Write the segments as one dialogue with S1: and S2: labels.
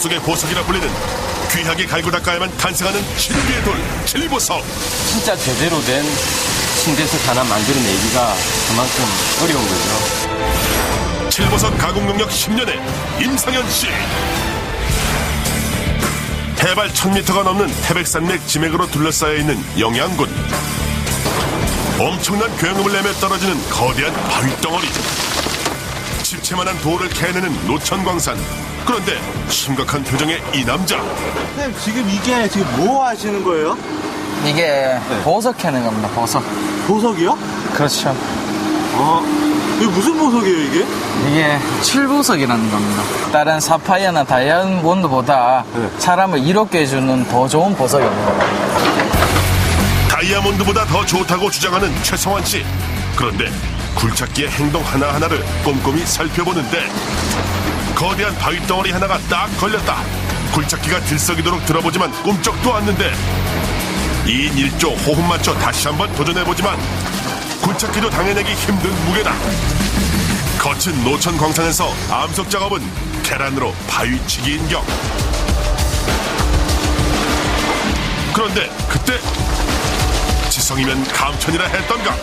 S1: 속의 보석이라 불리는 귀하게 갈고 닦아야만 탄생하는 신비의 돌, 칠보석.
S2: 진짜 제대로 된 신대석 하나 만들어내기가 그만큼 어려운 거죠.
S1: 칠보석 가공 능력 10년의 임상현 씨. 해발 1000m가 넘는 태백산맥 지맥으로 둘러싸여 있는 영양군. 엄청난 굉음을 내며 떨어지는 거대한 바위덩어리. 집채만한 돌을 캐내는 노천광산. 그런데 심각한 표정의 이 남자.
S3: 선생님, 지금 이게 뭐 하시는 거예요?
S4: 이게 보석 캐는 겁니다. 보석.
S3: 보석이요?
S4: 그렇죠.
S3: 이게 무슨 보석이에요, 이게?
S4: 이게 칠보석이라는 겁니다. 다른 사파이어나 다이아몬드보다 사람을 이롭게 해주는 더 좋은 보석입니다.
S1: 다이아몬드보다 더 좋다고 주장하는 최성환 씨. 그런데 굴착기의 행동 하나하나를 꼼꼼히 살펴보는데 거대한 바위덩어리 하나가 딱 걸렸다. 굴착기가 들썩이도록 들어보지만 꿈쩍도 않는데 2인 1조 호흡 맞춰 다시 한번 도전해보지만 굴착기도 당해내기 힘든 무게다. 거친 노천 광산에서 암석 작업은 계란으로 바위치기인 경. 그런데 그때 지성이면 감천이라 했던가.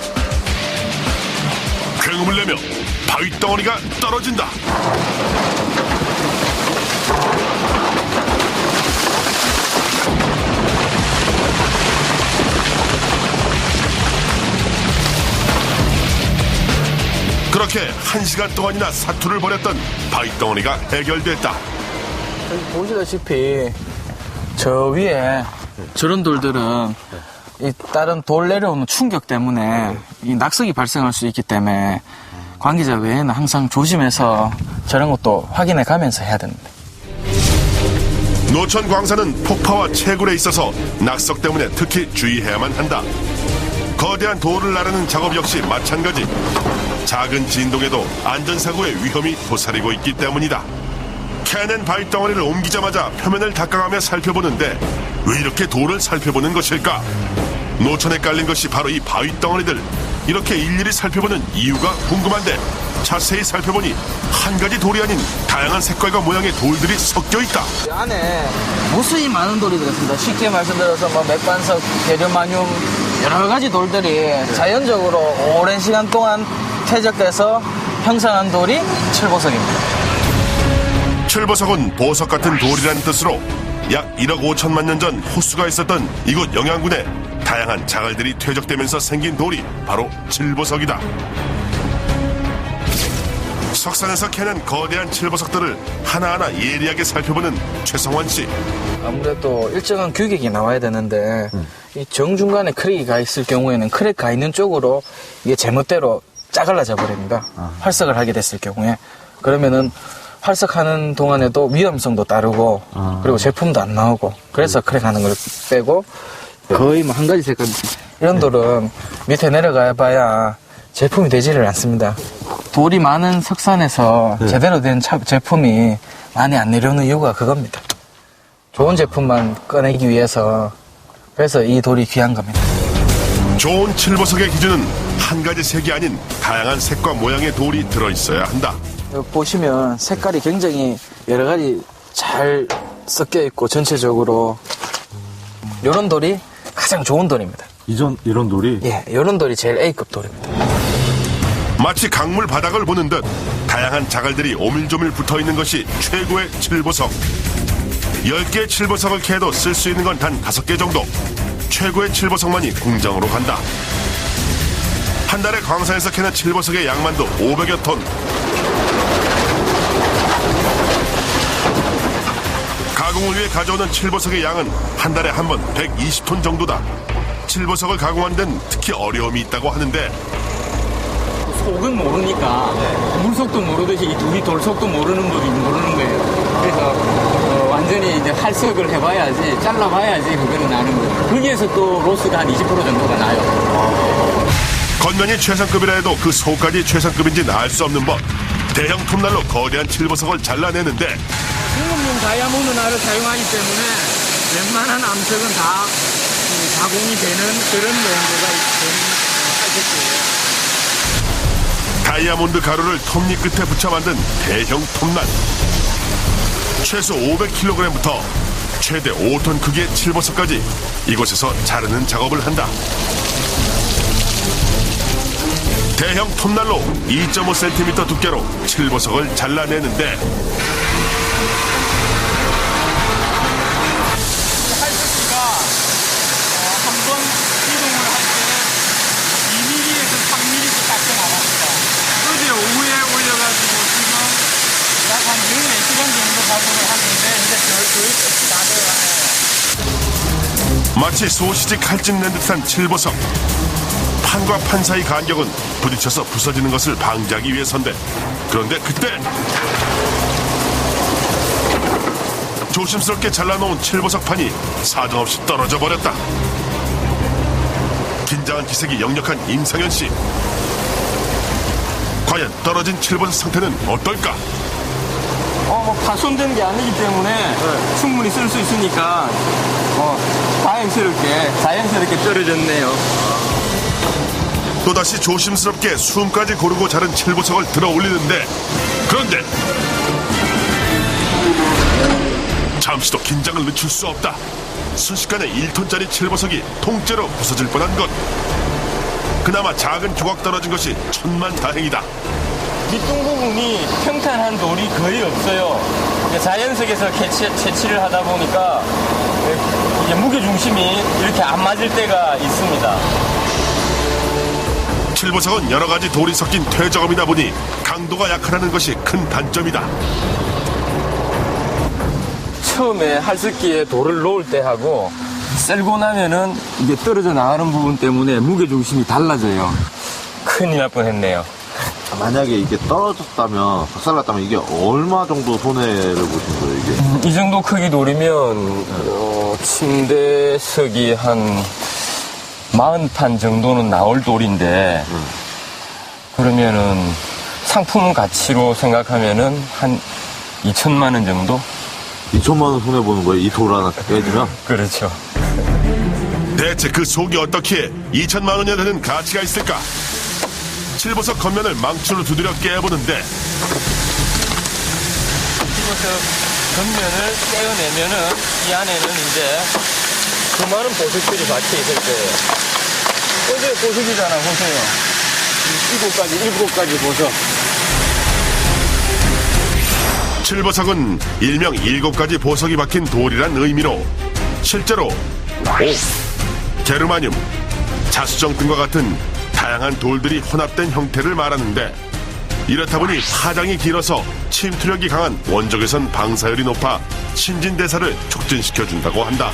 S1: 굉음을 내며 바위덩어리가 떨어진다. 그렇게 1시간 동안이나 사투를 벌였던 바위덩어리가 해결됐다.
S4: 보시다시피 저 위에 저런 돌들은 이 다른 돌 내려오는 충격 때문에 이 낙석이 발생할 수 있기 때문에 관계자 외에는 항상 조심해서 저런 것도 확인해 가면서 해야 됩니다.
S1: 노천 광산은 폭파와 채굴에 있어서 낙석 때문에 특히 주의해야만 한다. 거대한 돌을 나르는 작업 역시 마찬가지. 작은 진동에도 안전사고의 위험이 도사리고 있기 때문이다. 캐낸 바위덩어리를 옮기자마자 표면을 닦아가며 살펴보는데 왜 이렇게 돌을 살펴보는 것일까? 노천에 깔린 것이 바로 이 바위덩어리들. 이렇게 일일이 살펴보는 이유가 궁금한데 자세히 살펴보니 한 가지 돌이 아닌 다양한 색깔과 모양의 돌들이 섞여 있다.
S4: 이 안에 무수히 많은 돌이 들었습니다. 쉽게 말씀드려서 뭐 맥반석, 베르마늄 여러 가지 돌들이 자연적으로 오랜 시간 동안 퇴적돼서 형성한 돌이 칠보석입니다.
S1: 칠보석은 보석 같은 돌이라는 뜻으로 약 1억 5천만 년 전 호수가 있었던 이곳 영양군에 다양한 자갈들이 퇴적되면서 생긴 돌이 바로 칠보석이다. 석산에서 캐낸 거대한 칠보석들을 하나하나 예리하게 살펴보는 최성환 씨.
S4: 아무래도 일정한 규격이 나와야 되는데 이 정중간에 크랙이 가 있을 경우에는 크랙 가 있는 쪽으로 이게 제멋대로 짜갈라져 버립니다. 활석을 하게 됐을 경우에. 그러면은 활석하는 동안에도 위험성도 따르고 그리고 제품도 안 나오고 그래서 크랙 하는 걸 빼고 거의 뭐 한 가지 색깔 이런 돌은 밑에 내려가 봐야 제품이 되지를 않습니다. 돌이 많은 석산에서 제대로 된 제품이 많이 안 내려오는 이유가 그겁니다. 좋은 제품만 꺼내기 위해서. 그래서 이 돌이 귀한 겁니다.
S1: 좋은 칠보석의 기준은 한 가지 색이 아닌 다양한 색과 모양의 돌이 들어있어야 한다.
S4: 여기 보시면 색깔이 굉장히 여러 가지 잘 섞여 있고 전체적으로 이런 돌이 가장 좋은 돌입니다.
S3: 이런 돌이?
S4: 예, 이런 돌이 제일 A급 돌입니다.
S1: 마치 강물 바닥을 보는 듯 다양한 자갈들이 오밀조밀 붙어있는 것이 최고의 칠보석. 10개의 칠보석을 캐도 쓸 수 있는 건 단 5개 정도. 최고의 칠보석만이 공장으로 간다. 한 달에 광산에서 캐는 칠보석의 양만도 500여 톤. 가공을 위해 가져오는 칠보석의 양은 한 달에 한 번 120톤 정도다. 칠보석을 가공하는 데는 특히 어려움이 있다고 하는데
S5: 속은 모르니까 물속도 모르듯이 이 둘이 돌속도 모르는 법이 모르는 거예요. 그래서 완전히 이제 활석을 해봐야지, 잘라봐야지 그거는 나는 거예요. 거기에서 또 로스가 한 20% 정도가 나요.
S1: 겉면이 최상급이라 해도 그 속까지 최상급인지는 알 수 없는 법. 대형 톱날로 거대한 칠보석을 잘라내는데
S5: 중급용 다이아몬드 날을 사용하기 때문에 웬만한 암석은 다 가공이 되는 그런 용도가 되는 칼색이에요.
S1: 다이아몬드 가루를 톱니 끝에 붙여 만든 대형 톱날. 최소 500kg부터 최대 5톤 크기의 칠버섯까지 이곳에서 자르는 작업을 한다. 대형 톱날로 2.5cm 두께로 칠버섯을 잘라내는데
S5: 할수기가 한 번 이동을 할 때 2mm에서 3mm씩 깎여 나갑니다. 어제 오후에 올려가지고 지금 약 한 14시간 정도 작업을 하는데 이제 거의 끝이 다 돼가네요.
S1: 마치 소시지 칼집 낸 듯한 칠버섯. 판과 판 사이 간격은 부딪혀서 부서지는 것을 방지하기 위해서인데 그런데 그때 조심스럽게 잘라놓은 칠버섯 판이 사정없이 떨어져 버렸다. 긴장한 기색이 역력한 임상현 씨. 과연 떨어진 칠버섯 상태는 어떨까?
S2: 파손된 게 아니기 때문에 충분히 쓸 수 있으니까 자연스럽게 떨어졌네요.
S1: 또다시 조심스럽게 숨까지 고르고 자른 칠보석을 들어 올리는데 그런데 잠시도 긴장을 늦출 수 없다. 순식간에 1톤짜리 칠보석이 통째로 부서질 뻔한 것. 그나마 작은 조각 떨어진 것이 천만다행이다.
S2: 밑둥 부분이 평탄한 돌이 거의 없어요. 자연석에서 채취를 하다 보니까 이제 무게 중심이 이렇게 안 맞을 때가 있습니다.
S1: 칠보석은 여러 가지 돌이 섞인 퇴적암이다 보니 강도가 약하다는 것이 큰 단점이다.
S2: 처음에 할스기에 돌을 놓을 때 하고 썰고 나면은 이게 떨어져 나가는 부분 때문에 무게 중심이 달라져요. 큰일 날 뻔했네요.
S3: 만약에 이게 떨어졌다면, 박살났다면 이게 얼마 정도 손해를 보신 거예요, 이게?
S2: 이 정도 크기 돌이면 침대석이 한 40판 정도는 나올 돌인데 그러면은 상품 가치로 생각하면은 한 2천만 원 정도?
S3: 2천만 원 손해보는 거예요, 이 돌 하나 깨지면?
S2: 그렇죠.
S1: 대체 그 속이 어떻기에 2천만 원이나 되는 가치가 있을까? 칠보석 겉면을 망치로 두드려 깨보는데
S2: 칠보석 겉면을 떼어내면은 이 안에는 이제 수많은 보석들이 박혀 있을 거예요. 어제 보석이잖아, 보세요. 7가지 보석.
S1: 칠보석은 일명 7가지 보석이 박힌 돌이란 의미로 실제로 옥, 게르마늄, 자수정 등과 같은 다양한 돌들이 혼합된 형태를 말하는데 이렇다 보니 파장이 길어서 침투력이 강한 원적외선 방사율이 높아 신진대사를 촉진시켜준다고 한다.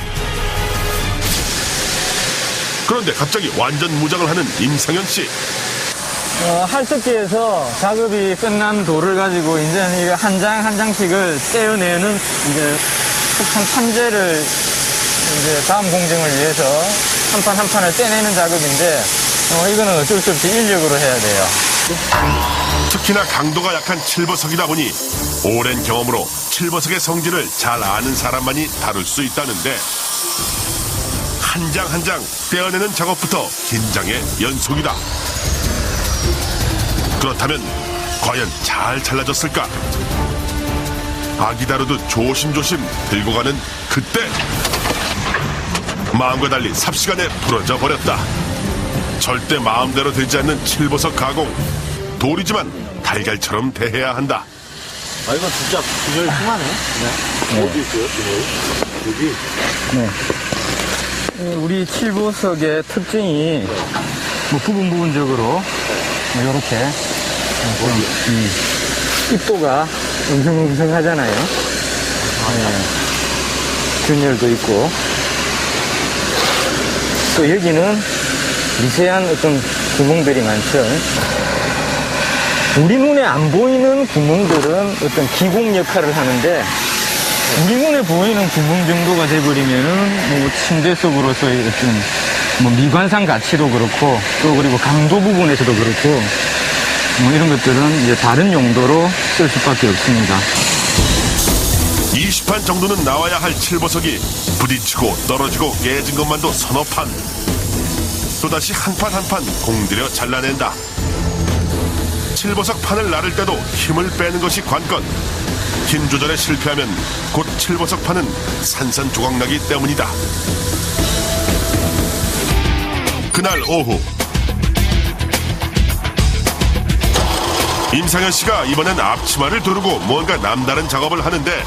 S1: 그런데 갑자기 완전 무장을 하는 임상현 씨.
S5: 할석기에서 작업이 끝난 돌을 가지고 이제 한 장 한 장씩을 떼어내는 이제 폭탄 판재를 이제 다음 공정을 위해서 한 판 한 판을 떼내는 작업인데 이거는 어쩔 수 없이 인력으로 해야 돼요.
S1: 특히나 강도가 약한 칠보석이다 보니 오랜 경험으로 칠보석의 성질을 잘 아는 사람만이 다룰 수 있다는데 한 장 한 장 떼어내는 작업부터 긴장의 연속이다. 그렇다면 과연 잘 잘라졌을까? 아기 다루듯 조심조심 들고 가는 그때 마음과 달리 삽시간에 부러져 버렸다. 절대 마음대로 되지 않는 칠보석 가공. 돌이지만 달걀처럼 대해야 한다.
S3: 아, 이건 진짜 균열이 심하네. 네. 어디 있어요, 균열이? 여기?
S5: 우리 칠보석의 특징이 부분적으로 이렇게 입도가 웅성웅성하잖아요. 균열도 있고 또 여기는 미세한 어떤 구멍들이 많죠. 우리 눈에 안 보이는 구멍들은 어떤 기공 역할을 하는데 우리 눈에 보이는 구멍 정도가 돼버리면은 침대 속으로서의 어떤 미관상 가치도 그렇고 또 그리고 강도 부분에서도 그렇고 이런 것들은 이제 다른 용도로 쓸 수밖에 없습니다.
S1: 20판 정도는 나와야 할 칠보석이 부딪히고 떨어지고 깨진 것만도 서너 판. 또다시 한 판 한 판 공들여 잘라낸다. 칠보석 판을 나를 때도 힘을 빼는 것이 관건. 힘 조절에 실패하면 곧 칠보석판은 산산조각나기 때문이다. 그날 오후 임상현 씨가 이번엔 앞치마를 두르고 뭔가 남다른 작업을 하는데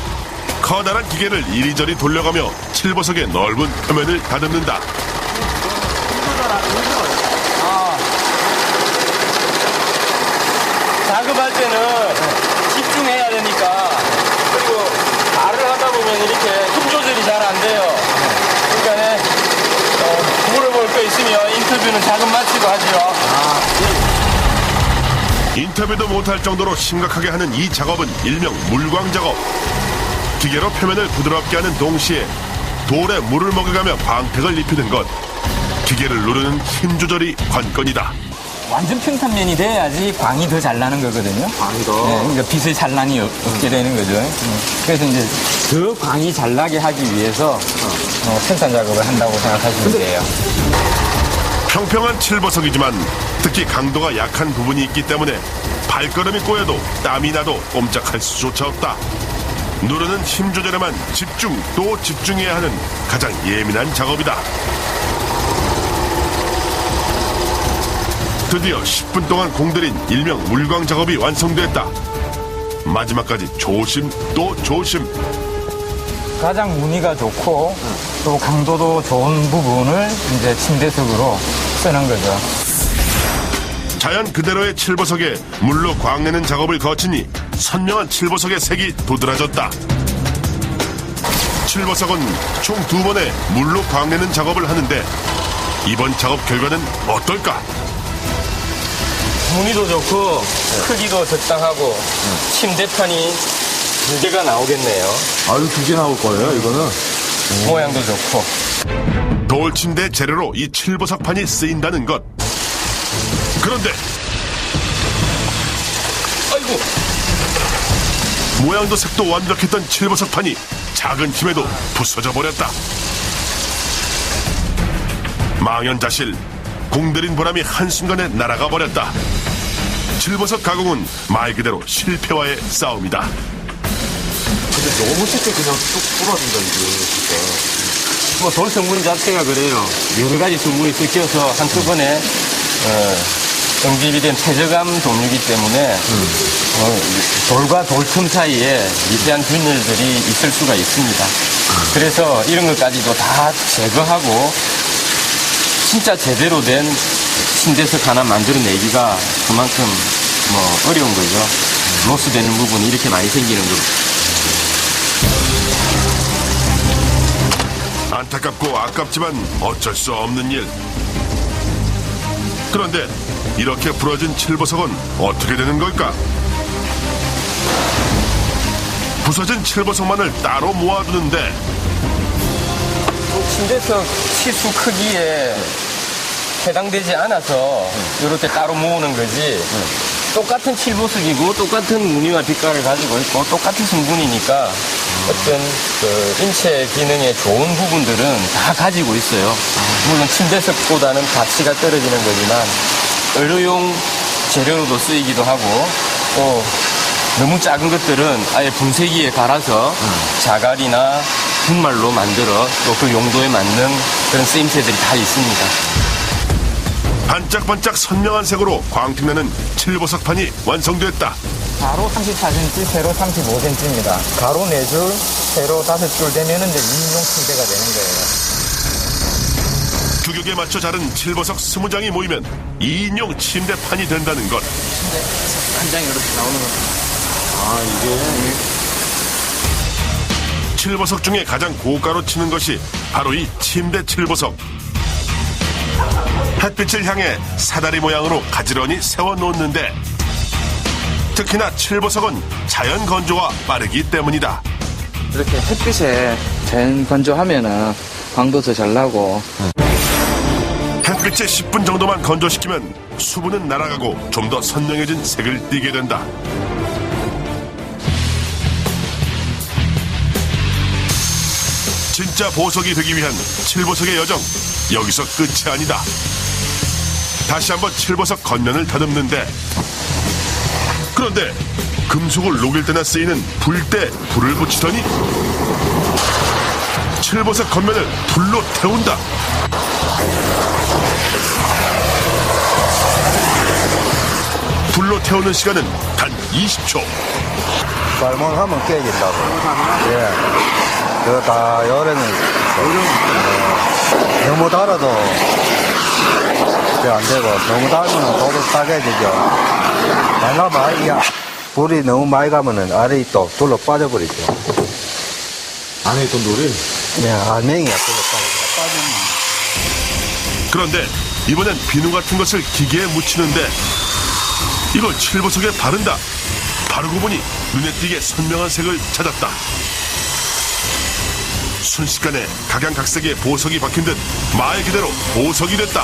S1: 커다란 기계를 이리저리 돌려가며 칠보석의 넓은 표면을 다듬는다.
S2: 작업할 때는 집중해야 되니까, 그리고 발을 하다 보면 이렇게 힘 조절이 잘 안 돼요. 그러니까 물어볼 거 있으면 인터뷰는 작업 마치고 하죠.
S1: 인터뷰도 못할 정도로 심각하게 하는 이 작업은 일명 물광 작업. 기계로 표면을 부드럽게 하는 동시에 돌에 물을 먹여가며 광택을 입히는 것. 기계를 누르는 힘 조절이 관건이다.
S5: 완전 평탄면이 돼야지 광이 더 잘 나는 거거든요.
S3: 광이 더.
S5: 네, 그러니까 빛의 산란이 없게 되는 거죠. 그래서 이제 더 광이 잘 나게 하기 위해서 생산 작업을 한다고 생각하시면 돼요.
S1: 평평한 칠보석이지만 특히 강도가 약한 부분이 있기 때문에 발걸음이 꼬여도 땀이 나도 꼼짝할 수조차 없다. 누르는 힘 조절에만 집중 또 집중해야 하는 가장 예민한 작업이다. 드디어 10분 동안 공들인 일명 물광 작업이 완성됐다. 마지막까지 조심 또 조심.
S5: 가장 무늬가 좋고 또 강도도 좋은 부분을 이제 침대석으로 쓰는 거죠.
S1: 자연 그대로의 칠보석에 물로 광내는 작업을 거치니 선명한 칠보석의 색이 도드라졌다. 칠보석은 총 2번의 물로 광내는 작업을 하는데 이번 작업 결과는 어떨까?
S2: 무늬도 좋고 크기도 적당하고 침대판이 2개가 나오겠네요.
S3: 아유, 2개 나올 거예요, 이거는.
S2: 모양도 좋고.
S1: 돌침대 재료로 이 칠보석판이 쓰인다는 것. 그런데
S2: 아이고,
S1: 모양도 색도 완벽했던 칠보석판이 작은 힘에도 부서져 버렸다. 망연자실, 공들인 보람이 한순간에 날아가 버렸다. 칠보석 가공은 말 그대로 실패와의 싸움이다.
S3: 근데 너무 쉽게 그냥 뚝 부러진다, 이게, 진짜.
S2: 뭐 돌 성분 자체가 그래요. 여러 가지 성분이 섞여서 한꺼번에 응집이 된 폐저감 종류이기 때문에 돌과 돌틈 사이에 미세한 균열들이 있을 수가 있습니다. 그래서 이런 것까지도 다 제거하고 진짜 제대로 된 침대석 하나 만들어내기가 그만큼 어려운 거죠. 로스되는 부분이 이렇게 많이 생기는 거죠.
S1: 안타깝고 아깝지만 어쩔 수 없는 일. 그런데 이렇게 부러진 칠보석은 어떻게 되는 걸까? 부서진 칠보석만을 따로 모아두는데
S2: 침대석 치수 크기에 해당되지 않아서 이렇게 따로 모으는 거지. 똑같은 칠보석이고 똑같은 무늬와 빛깔을 가지고 있고 똑같은 성분이니까 어떤 인체 기능에 좋은 부분들은 다 가지고 있어요. 물론 침대석보다는 가치가 떨어지는 거지만 의료용 재료로도 쓰이기도 하고 또 너무 작은 것들은 아예 분쇄기에 갈아서 자갈이나 분말로 만들어 또 그 용도에 맞는 그런 쓰임새들이 다 있습니다.
S1: 반짝반짝 선명한 색으로 광택나는 칠보석판이 완성됐다.
S5: 가로 34cm, 세로 35cm입니다. 가로 4줄, 세로 5줄 되면은 이제 2인용 침대가 되는 거예요.
S1: 규격에 맞춰 자른 칠보석 20장이 모이면 2인용 침대판이 된다는 것.
S4: 한 장이 이렇게 나오는 겁니다.
S3: 아, 이게.
S1: 칠보석 중에 가장 고가로 치는 것이 바로 이 침대 칠보석. 햇빛을 향해 사다리 모양으로 가지런히 세워놓는데 특히나 칠보석은 자연 건조가 빠르기 때문이다.
S4: 이렇게 햇빛에 자연 건조하면은 광도 더 잘 나고.
S1: 햇빛에 10분 정도만 건조시키면 수분은 날아가고 좀 더 선명해진 색을 띠게 된다. 진짜 보석이 되기 위한 칠보석의 여정, 여기서 끝이 아니다. 다시 한번 칠보석 겉면을 다듬는데 그런데 금속을 녹일 때나 쓰이는 불대 불을 붙이더니 칠보석 겉면을 불로 태운다. 불로 태우는 시간은 단 20초.
S6: 발몬하면 깨진다고. 예. 그거 다 열에는 너무 달아도 안 되고 너무 달면 돌을 따게 되죠. 달라면 이게 불이 너무 많이 가면은 알이 또 둘러 빠져버리죠.
S3: 안에 있던 돌이?
S6: 예, 알맹이가 둘러 빠지면.
S1: 그런데 이번엔 비누 같은 것을 기계에 묻히는데 이걸 칠보석에 바른다. 바르고 보니 눈에 띄게 선명한 색을 찾았다. 순식간에 각양각색의 보석이 박힌 듯 말 그대로 보석이 됐다.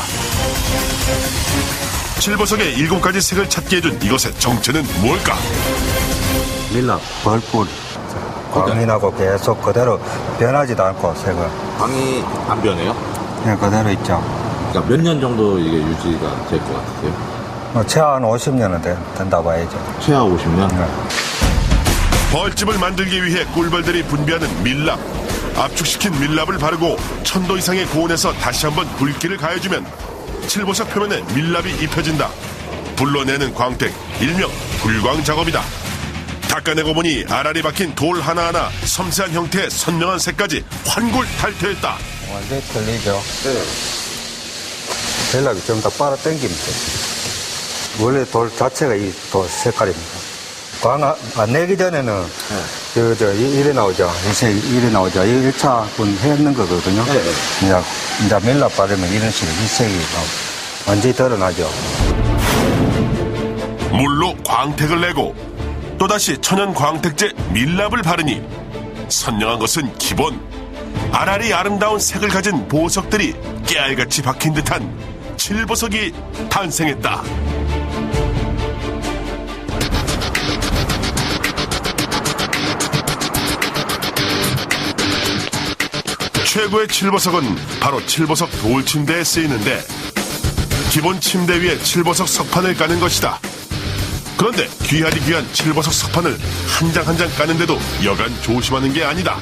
S1: 칠보석의 7가지 색을 찾게 해준 이것의 정체는 뭘까?
S3: 밀랍.
S6: 벌꿀. 광민하고 계속 그대로 변하지도 않고 색은.
S3: 광이 안 변해요?
S6: 예, 그대로 있죠.
S3: 그러니까 몇 년 정도 이게 유지가 될 것 같으세요?
S6: 최하 한 50년은 된다 봐야죠.
S3: 최하 50년?
S1: 벌집을 만들기 위해 꿀벌들이 분비하는 밀랍. 압축시킨 밀랍을 바르고 1000도 이상의 고온에서 다시 한번 붉기를 가해주면 칠보석 표면에 밀랍이 입혀진다. 불러내는 광택, 일명 불광 작업이다. 닦아내고 보니 알알이 박힌 돌 하나하나 섬세한 형태의 선명한 색까지 환골탈태했다.
S6: 완전히 틀리죠. 네. 벨락이 좀 더 빨아 당기면 돼요. 원래 돌 자체가 이 돌 색깔입니다. 광 안 내기 전에는 이래 나오죠. 이 색이 이래 나오죠. 이 1차 분 했는 거거든요.
S3: 네.
S6: 이제 밀랍 바르면 이런 식으로 이 색이 완전히 드러나죠.
S1: 물로 광택을 내고 또다시 천연 광택제 밀랍을 바르니 선명한 것은 기본. 알알이 아름다운 색을 가진 보석들이 깨알같이 박힌 듯한 칠보석이 탄생했다. 최고의 칠보석은 바로 칠보석 돌침대에 쓰이는데 기본 침대 위에 칠보석 석판을 까는 것이다. 그런데 귀하디 귀한 칠보석 석판을 한 장 한 장 까는데도 여간 조심하는 게 아니다.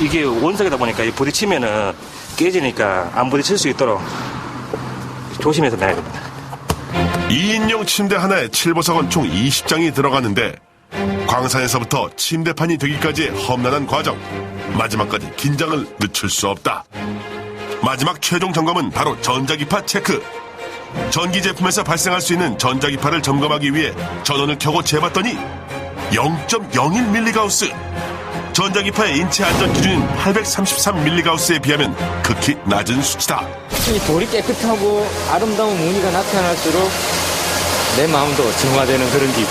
S7: 이게 원석이다 보니까 이 부딪히면은 깨지니까 안 부딪힐 수 있도록 조심해서 내야 됩니다.
S1: 2인용 침대 하나에 칠보석은 총 20장이 들어가는데 광산에서부터 침대판이 되기까지의 험난한 과정. 마지막까지 긴장을 늦출 수 없다. 마지막 최종 점검은 바로 전자기파 체크. 전기 제품에서 발생할 수 있는 전자기파를 점검하기 위해 전원을 켜고 재봤더니 0.01mgauss. 전자기파의 인체 안전 기준인 833mgauss에 비하면 극히 낮은 수치다.
S2: 이 돌이 깨끗하고 아름다운 무늬가 나타날수록 내 마음도 정화되는 그런 기분.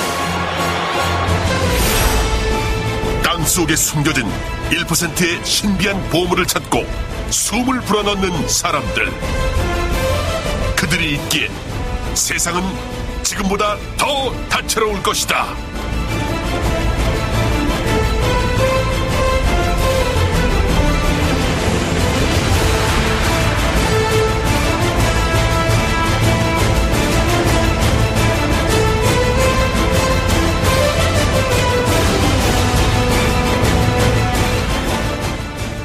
S1: 땅속에 숨겨진 1%의 신비한 보물을 찾고 숨을 불어넣는 사람들. 그들이 있기에 세상은 지금보다 더 다채로울 것이다.